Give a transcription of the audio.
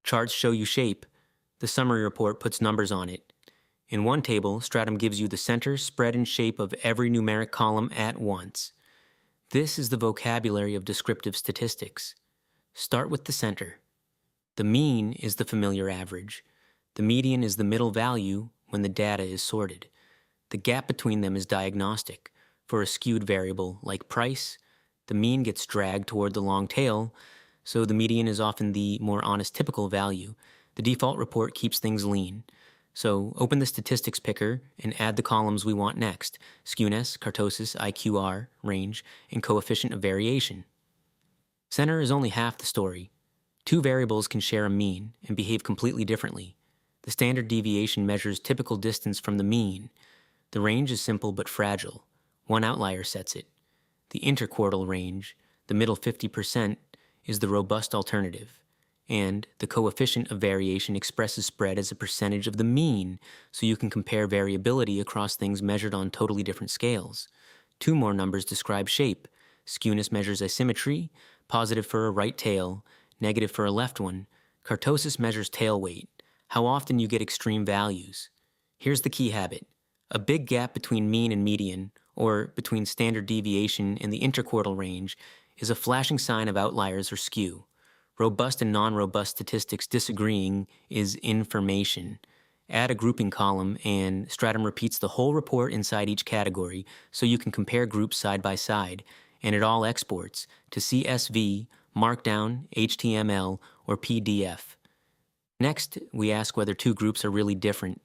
Charts show you shape. The summary report puts numbers on it. In one table, Stratum gives you the center, spread, and shape of every numeric column at once. This is the vocabulary of descriptive statistics. Start with the center. The mean is the familiar average. The median is the middle value when the data is sorted. The gap between them is diagnostic. For a skewed variable like price, the mean gets dragged toward the long tail, so the median is often the more honest typical value. The default report keeps things lean. So open the statistics picker and add the columns we want next: skewness, kurtosis, IQR, range, and coefficient of variation. Center is only half the story. Two variables can share a mean and behave completely differently. The standard deviation measures typical distance from the mean. The range is simple but fragile. One outlier sets it. The interquartile range, the middle 50%, is the robust alternative. And the coefficient of variation expresses spread as a percentage of the mean, so you can compare variability across things measured on totally different scales. Two more numbers describe shape. Skewness measures asymmetry, positive for a right tail, negative for a left one. Kurtosis measures tail weight, how often you get extreme values. Here's the key habit. A big gap between mean and median, or between standard deviation and the interquartile range, is a flashing sign of outliers or skew. Robust and non-robust statistics disagreeing is information. Add a grouping column and Stratum repeats the whole report inside each category so you can compare groups side by side, and it all exports to CSV, Markdown, HTML, or PDF. Next, we ask whether two groups are really different,